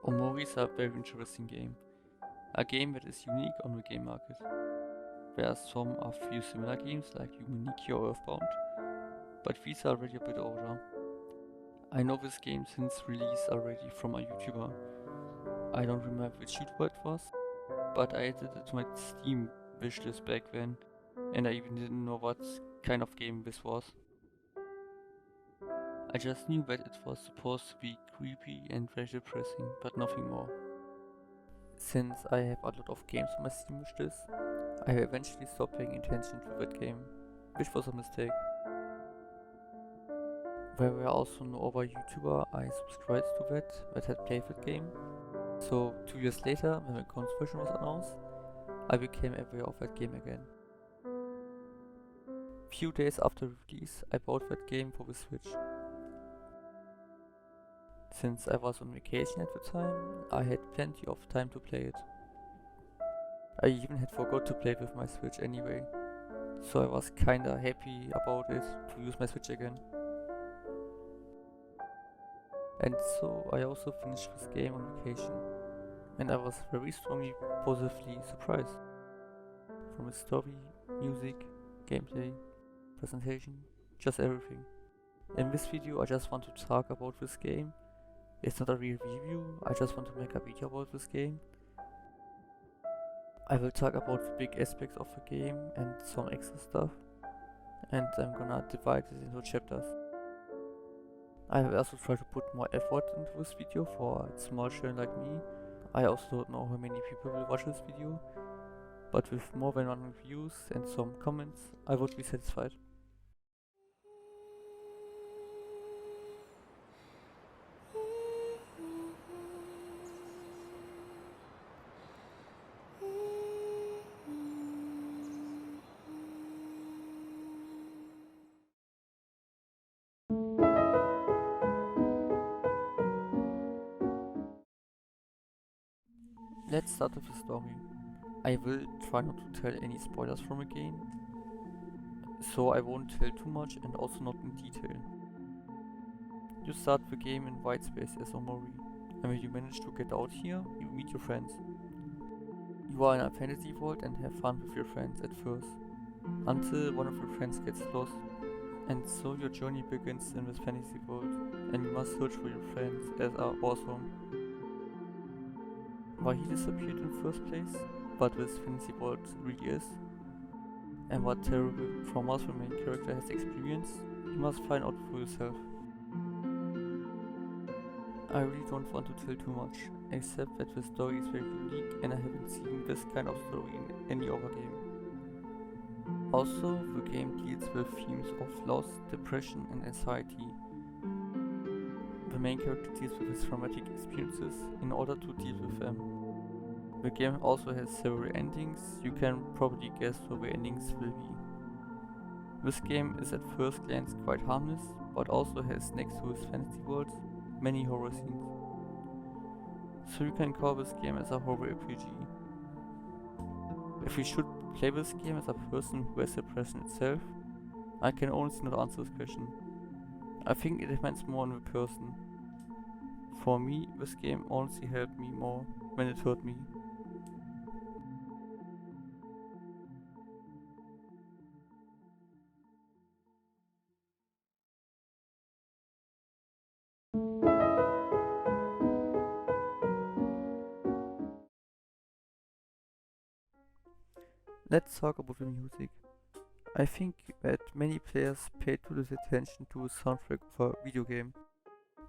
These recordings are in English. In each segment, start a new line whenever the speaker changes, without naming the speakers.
Omori is a very interesting game. A game that is unique on the game market. There are some a few similar games like Humaniki or Earthbound, but these are already a bit older. I know this game since release already from a YouTuber. I don't remember which YouTuber it was, but I added it to my Steam wishlist back then, and I even didn't know what kind of game this was. I just knew that it was supposed to be creepy and very depressing, but nothing more. Since I have a lot of games on my Steam wishlist, I eventually stopped paying attention to that game, which was a mistake. There were also no other YouTuber I subscribed to that had played that game. So 2 years later, when the console version was announced, I became aware of that game again. Few days after release, I bought that game for the Switch. Since I was on vacation at the time, I had plenty of time to play it. I even had forgot to play with my Switch anyway, so I was kinda happy about it to use my Switch again. And so I also finished this game on vacation, and I was very strongly positively surprised. From its story, music, gameplay, presentation, just everything. In this video I just want to talk about this game. It's not a real review, I just want to make a video about this game. I will talk about the big aspects of the game and some extra stuff, and I'm gonna divide it into chapters. I will also try to put more effort into this video for a small channel like me. I also don't know how many people will watch this video, but with more than 100 views and some comments, I would be satisfied. Let's start with the story. I will try not to tell any spoilers from the game, so I won't tell too much and also not in detail. You start the game in white space as Omori, and when you manage to get out here, you meet your friends. You are in a fantasy world and have fun with your friends at first, until one of your friends gets lost, and so your journey begins in this fantasy world, and you must search for your friends as are awesome. Why he disappeared in the first place, but this fantasy world really is, and what terrible traumas the main character has experienced, you must find out for yourself. I really don't want to tell too much, except that the story is very unique and I haven't seen this kind of story in any other game. Also, the game deals with themes of loss, depression and anxiety. The main character deals with his traumatic experiences in order to deal with them. The game also has several endings, you can probably guess what the endings will be. This game is at first glance quite harmless, but also has next to its fantasy world many horror scenes. So you can call this game as a horror RPG. If you should play this game as a person who has depression itself, I can honestly not answer this question. I think it depends more on the person. For me, this game honestly helped me more when it hurt me. Let's talk about the music. I think that many players pay too little attention to the soundtrack of a video game.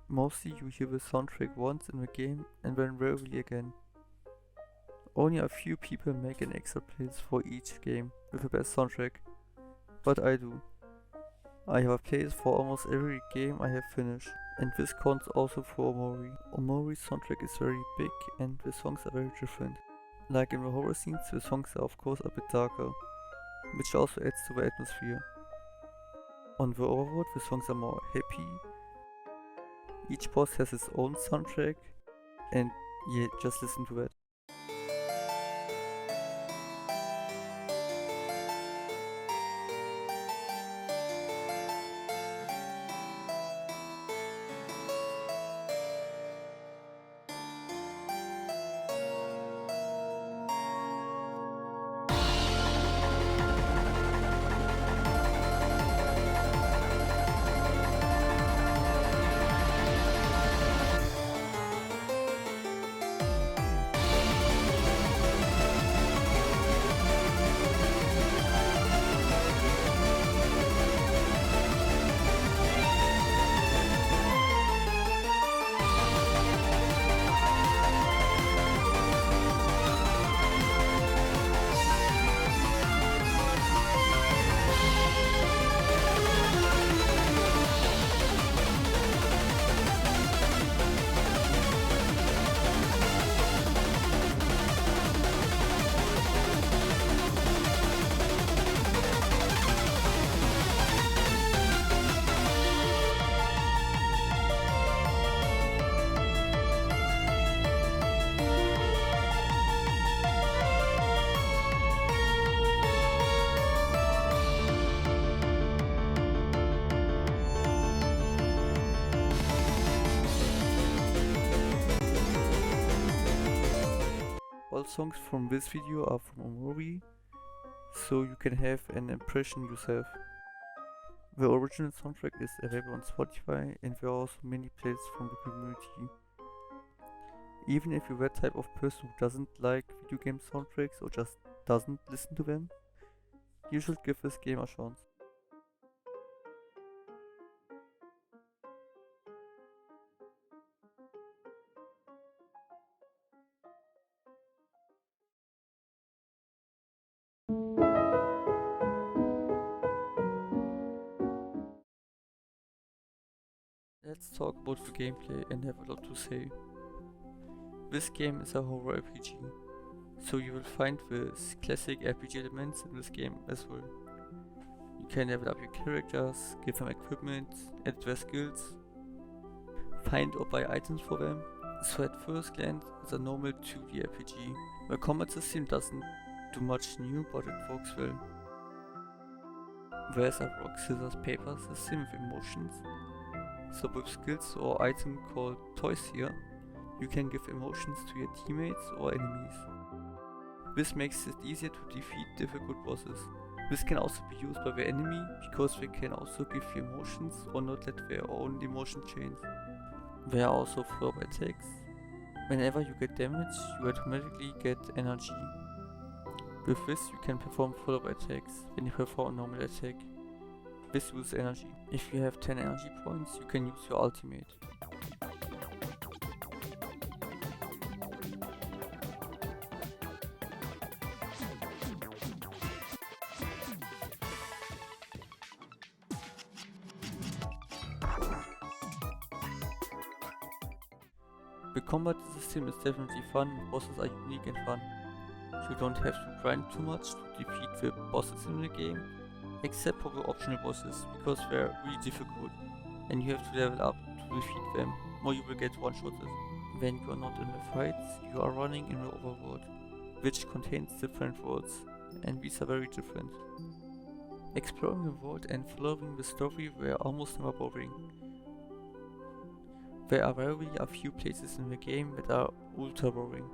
Mostly you hear the soundtrack once in the game and then rarely again. Only a few people make an extra playlist for each game with the best soundtrack, but I do. I have a playlist for almost every game I have finished, and this counts also for Omori. Omori's soundtrack is very big and the songs are very different. Like in the horror scenes, the songs are of course a bit darker, which also adds to the atmosphere. On the overworld, the songs are more happy. Each boss has its own soundtrack, and yeah, just listen to that. all songs from this video are from Omori, so you can have an impression yourself. The original soundtrack is available on Spotify, and there are also many playlists from the community. Even if you're that type of person who doesn't like video game soundtracks or just doesn't listen to them, you should give this game a chance. Let's talk about the gameplay and have a lot to say. This game is a horror RPG, so you will find the classic RPG elements in this game as well. You can level up your characters, give them equipment, add their skills, find or buy items for them. So at first glance it's a normal 2D RPG. The combat system doesn't do much new, but it works well. There's a rock, scissors, paper system with emotions. So with skills or item called toys here, you can give emotions to your teammates or enemies. This makes it easier to defeat difficult bosses. This can also be used by the enemy, because they can also give you emotions or not let their own emotion change. There are also follow-up attacks. Whenever you get damage, you automatically get energy. With this you can perform follow-up attacks when you perform a normal attack. This uses energy. If you have 10 energy points, you can use your ultimate. The combat system is definitely fun, bosses are unique and fun. You don't have to grind too much to defeat the bosses in the game, except for the optional bosses, because they're really difficult and you have to level up to defeat them, or you will get one-shotted. When you are not in the fights, you are running in the overworld, which contains different worlds, and these are very different. Exploring the world and following the story were almost never boring. There are rarely a few places in the game that are ultra boring,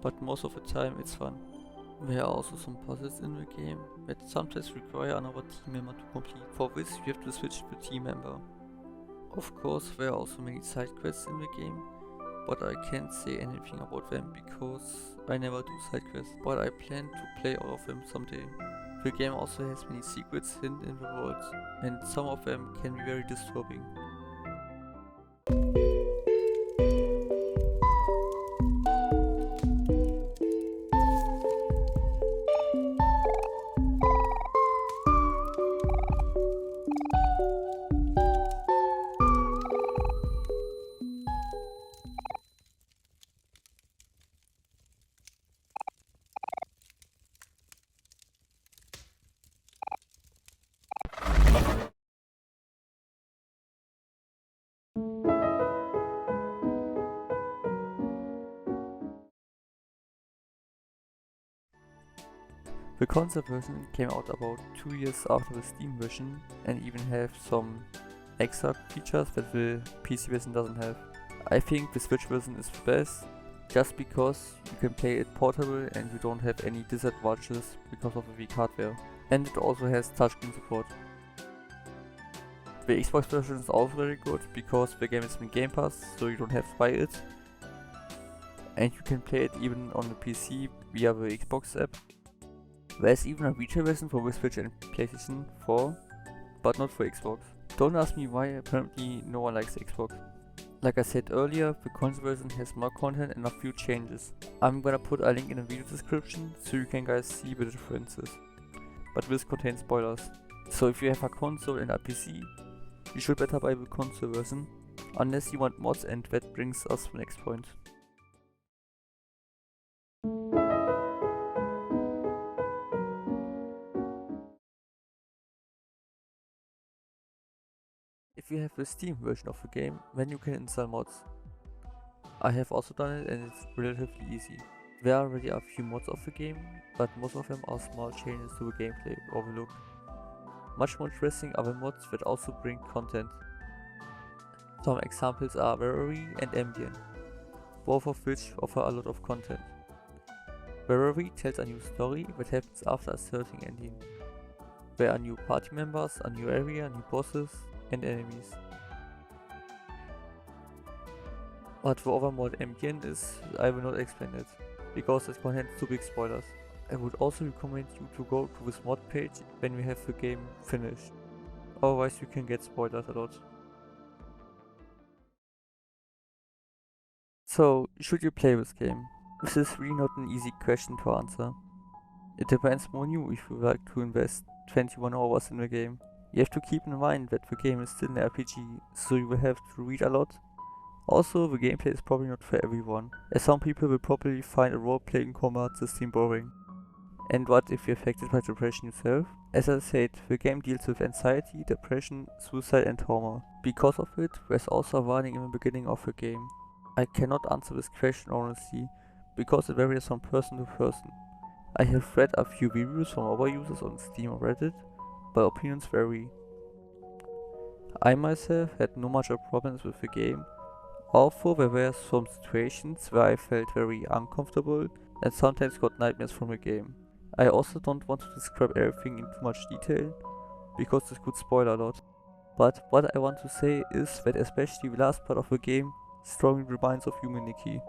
but most of the time it's fun. There are also some puzzles in the game that sometimes require another team member to complete. For this you have to switch the team member. Of course there are also many side quests in the game, but I can't say anything about them because I never do side quests, but I plan to play all of them someday. The game also has many secrets hidden in the world, and some of them can be very disturbing. The console version came out about 2 years after the Steam version and even have some extra features that the PC version doesn't have. I think the Switch version is the best, just because you can play it portable and you don't have any disadvantages because of the weak hardware. And it also has touchscreen support. The Xbox version is also very good because the game is in Game Pass, so you don't have to buy it. And you can play it even on the PC via the Xbox app. There's even a retail version for the Switch and PlayStation 4, but not for Xbox. Don't ask me why, apparently no one likes Xbox. Like I said earlier, the console version has more content and a few changes. I'm gonna put a link in the video description so you can guys see the differences. But this contains spoilers. So if you have a console and a PC, you should better buy the console version, unless you want mods, and that brings us to the next point. If you have the Steam version of the game, then you can install mods. I have also done it and it's relatively easy. There are already a few mods of the game, but most of them are small changes to the gameplay or the look. Much more interesting are the mods that also bring content. Some examples are Verary and Ambient, both of which offer a lot of content. where every tells a new story that happens after a certain ending. There are new party members, a new area, new bosses, and enemies. What the overall ambient is, I will not explain it, because it contains too big spoilers. I would also recommend you to go to this mod page when we have the game finished, otherwise you can get spoiled a lot. So, should you play this game? This is really not an easy question to answer. It depends on you if you like to invest 21 hours in the game. You have to keep in mind that the game is still an RPG, so you will have to read a lot. Also, the gameplay is probably not for everyone, as some people will probably find a role-playing combat system boring. And what if you're affected by depression yourself? As I said, the game deals with anxiety, depression, suicide and trauma. Because of it, there's also a warning in the beginning of the game. I cannot answer this question honestly, because it varies from person to person. I have read a few reviews from other users on Steam or Reddit, but opinions vary. I myself had no major problems with the game, although there were some situations where I felt very uncomfortable and sometimes got nightmares from the game. I also don't want to describe everything in too much detail, because this could spoil a lot. But what I want to say is that especially the last part of the game strongly reminds of humanity.